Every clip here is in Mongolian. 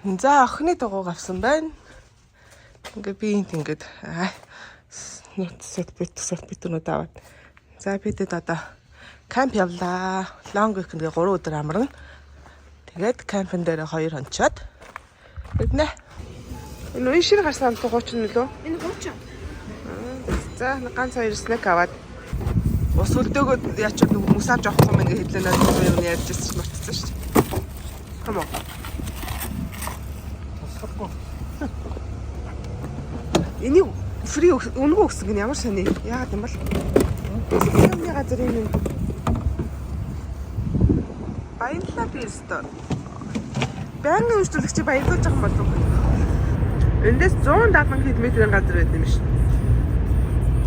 За охины дугуйг авсан байна. Ингээ би ингээд нүцэд битүүнүүд аваад. За бидэд одоо камп явлаа. Лонг weekend гээ 3 өдөр амарна. Тэгээд кампын дээр 2 хончоод биднэ. Энэ үе шиг гарсан 30 нөлөө. Энэ 30. За ганц 2 снэк аваад ус өлдөөгөө яачаад мусаж авах юм ингээ хэдлэнаа юм ярьж ирсэн ч мартсан шүү дээ. Come on. Энийг фри өнгө өгсөн гэн ямар сони. Яагаад юм бол? Бидний газар юм. Баярлалаа би өстө. Байнгын үйлчлэгч баярлуулж байгаа юм болов уу? Эндээс 170 км-ийн газар байт юм шин.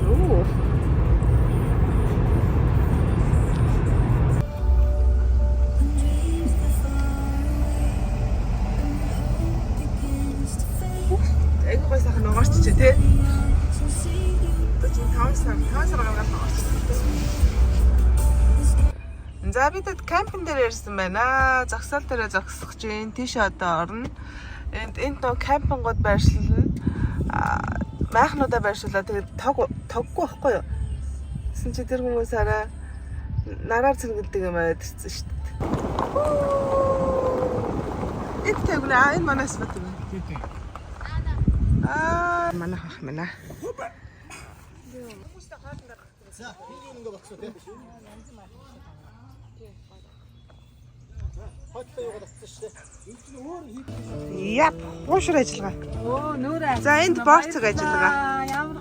Оо. Эггүй сайхан ногоорч чи тээ. Тэчин 5 сар гаргаад ногоорч. За бидэд кампин дээр ирсэн байна. Зогсоол дээр зогсох чинь тийш одоо орно. Энд нөө кампингууд байршилна. Майхнуудаа байршуулаад тэгээд тоггүй байхгүй юу? Тэсэн чи тэр хүмүүс арай нараар цэргэлдэг юм байдсан шүү дээ. Энд тэгнэ энэ манаас бат юм. Манайх ах мэнэ. За, хийгэн ингээ багсуу тийм. Хоттой яваад авчихсан шүү дээ. Энд чинь өөр хийх. Яп, буушр ажиллагаа. Оо нөөрэ. За энд борцог ажиллагаа. Ямар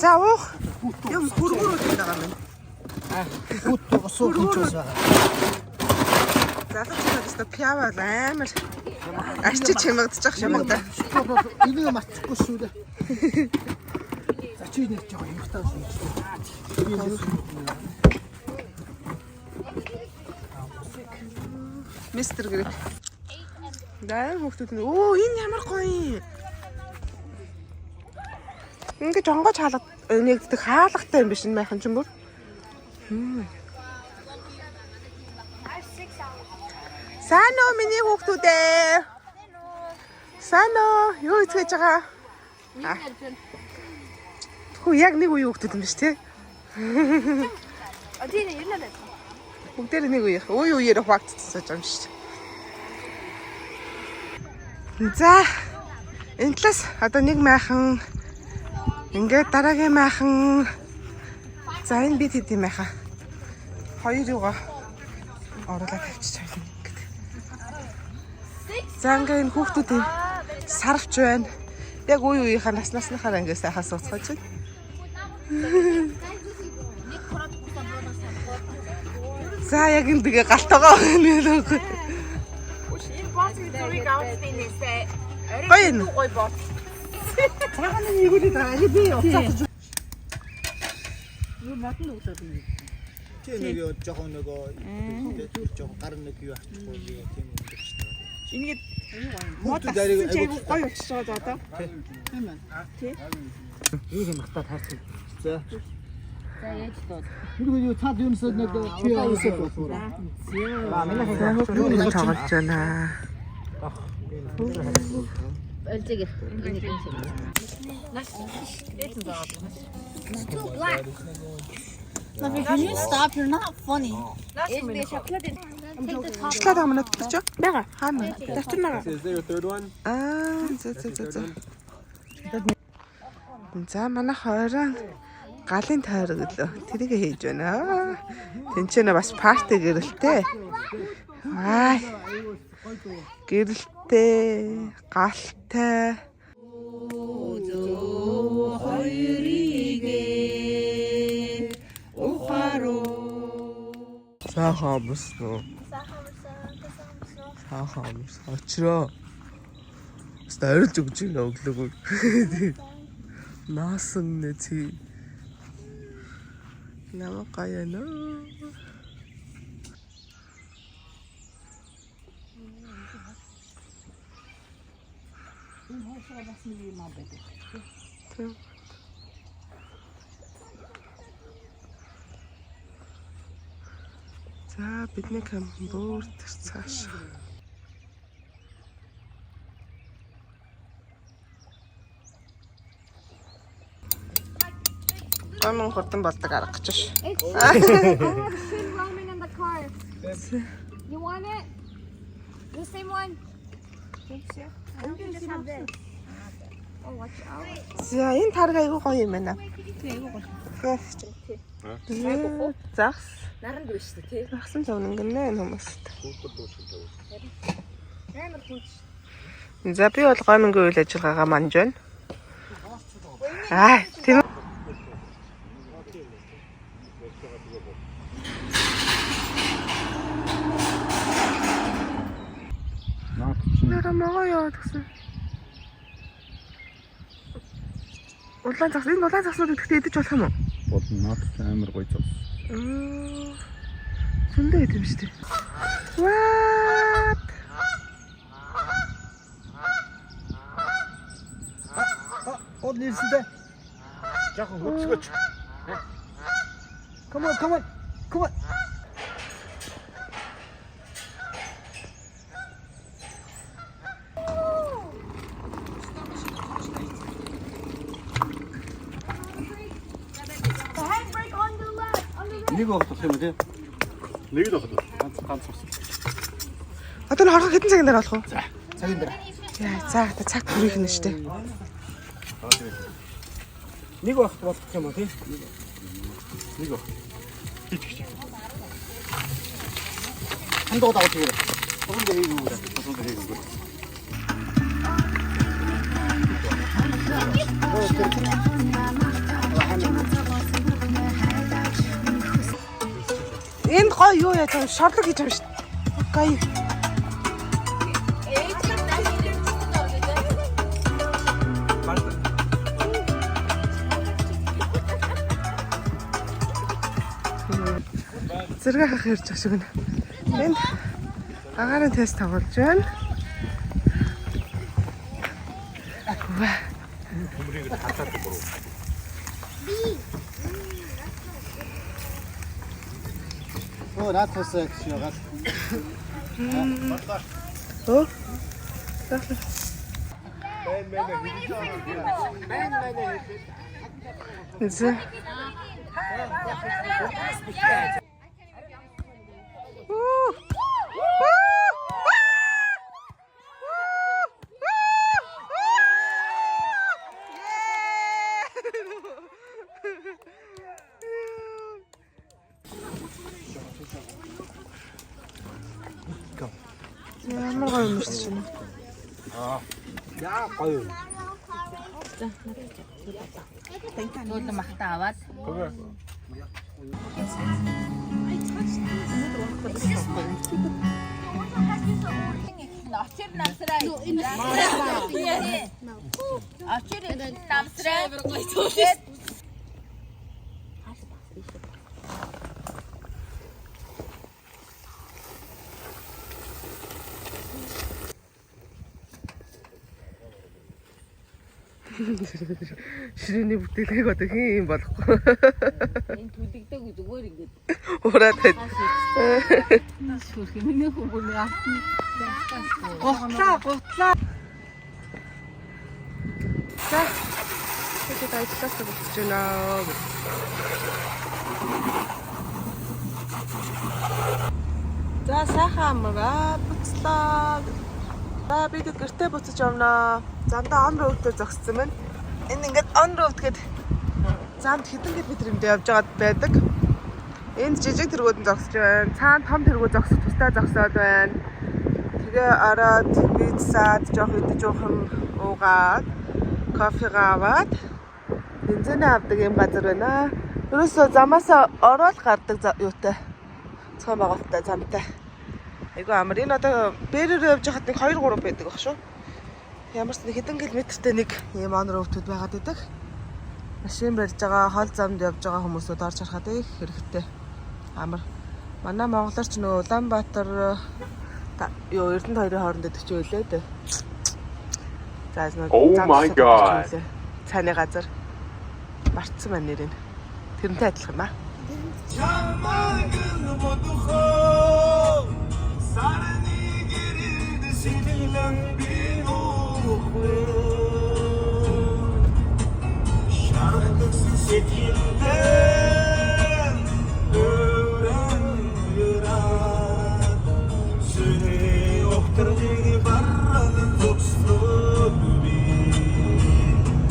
За уух. Юм хөргөрүүд байгаа юм. Хүүт усуу хинчээс байгаа. Залууч надад пиава амар арчиж хямгдчих юм да. Энийг мартахгүй шүү дээ. За чи нэг жоо юмтай шүү. Мистер гэр. Дай хүүхдүүд нь оо энэ ямар гоё. Ингээд жонгож нэгддэг хаалгатай юм биш энэ майхан ч юм бүр. Сайн уу миний хүүхдүүдээ. Сайн уу юу хийж байгаа? Хөө яг нэг үе хүүхдүүд юм биш те. тийм юм байна. Бүгдээр нэг үе. Үеэр хуваагдчихсан юм шүү. За энэ талаас одоо нэг майхан ингээд дараагийн майхан за энэ бид хэд юм байхаа. Хоёр юугаа оруулаад тавьчих чайл ингээд. За ингээд энэ хүүхдүүдийн сарвч байна. Яг үеийнхаа насныхаа ингээд сайхан сууцгааж байна. За яг энэ дэгээ галтагаа нэлээг. Энэ боц зургийг авчихсан нээсээ. Гоё юм. Гоё боц. Цагааны нэгүлээ дагаа би уцааж. Юу матн углаад юм. Чи нэг жоохон нөгөө жоохон гар нэг юу авчихгүй тийм юм шиг шүү дээ. Ингээд Мод дарыг айгу гоё болчихж байгаа одоо. Тийм байна. Тий. Ийм юм хатаад хайрцаг. За. За яаж доо. Юу юу цаад юмсаа нэг чи яасаа болов. Юу нэг тоглож байна. Өлзөг энийг юм шиг. Нас эцэн заагаад. Too black. Can you stop? You're not funny. Энэ шоколад Шоколад амнаа дутчих. байгаа. Хаана? Дотор байгаа. Is there a third one? За. За манай хоорон галын тойрог лөө. Тэрийг хийж байна. Тэнцэнэ бас парти гэрэлтэй. Аа. Гэрэлтэй, галтай. хоёрыгээ ухааруу Сайхан амарсан уу? Сайхан амарсан. Очроо. Өстө орилж өгч ийн өглөөгөө. Наасан нэци. Намаа гаяна. За бидний кампинг бүр тэр цааш. Гомон хурдан болдог арга гэж ш. I have a food ramen in the car. You want it? The same one? Thanks, yeah. I don't just have this. Oh, watch out. За энэ тарга айгуу гоё юм байна. Загс. Наранд биш үү тий? Загсан зовн гинэ энэ хүмүүст. За би бол гомонгийн үйл ажиллагаагаа манж байна. Тийм. Намаа яа гэсэн. Улаан загс энэ улаан загснууд идэхтэй идэж болох юм уу? Болно. Надад амар гоё зов. Зөндөө идэв юм шүү дээ. What? Од нэрсэндээ. Яхан хөцгөч. Come on, come on. Come on. Нэг огтох юм тий. Нэг л огтох. Ганц авсан. Одоо харах хэдэн цагийн дараа болох вэ? За, цагийн дараа. Яа, за цаг бүрийнх нь шүү дээ. Нэг огт болох юм уу тий? Нэг огт. Хич. Хандууд авах тийм. Бүгд хийгүү. Энд гоё юу яа тийм шорлог хийж байгаа шүү дээ. Гоё. Зэрэг хах ярьж байгаа шиг нэ. Энд агарын тест тавуулж байна. Оо, наатасаа гэж яагаад. Оо. За. Ямар гоё юм шүү дээ. Яа гоё. Нууд махта аваад. Очир намсраа. Очир намсраа. Ширээний бүтээлийг одоо хин юм болохгүй. Энэ түлэгдэг зүгээр ингэж. Ураад байд. Шүрх миний хүмүүний авсан. Готлаа. За. Тэгээд ажиллаж болж байна. За сайхан амгаа буцлаа. За бид гэртээ буцаж явнаа. Зандаа он роуд дээр зогссон байна. Энэ ингээд он роуд гээд замд хэдэн километр явж байгаад байдаг. Энд жижиг тэргүүд зогсож байна. Цаана том тэргүүд зогсож тусдаа зогсоод байна. Тэгээ ороод пиццад жоох идэж уух юм уугаад кофегаа аваад бензинээ авдаг юм газар байна. Ерөөсөө замаасаа ороод гардаг юутай. Цогон байгуултаа замтай. Айгу амар. Энэ одоо бэрээр явж хахад нэг 2 3 байдаг баг шүү. Ямар ч нэг хэдэн километртэй нэг ийм онор өвтүүд байгаад байдаг. Машин барьж байгаа, хол замд явж байгаа хүмүүсүүд орж харахад их хэрэгтэй. Амар. Манай монголоор ч нөгөө Улаанбаатар юу Эрдэнэт хоёрын хооронд идэх ч үлээ дээ. За Oh my god. Цааны газар мартсан байна нэрийг. Тэрнтэй адилхан ба. Şarkısı setilde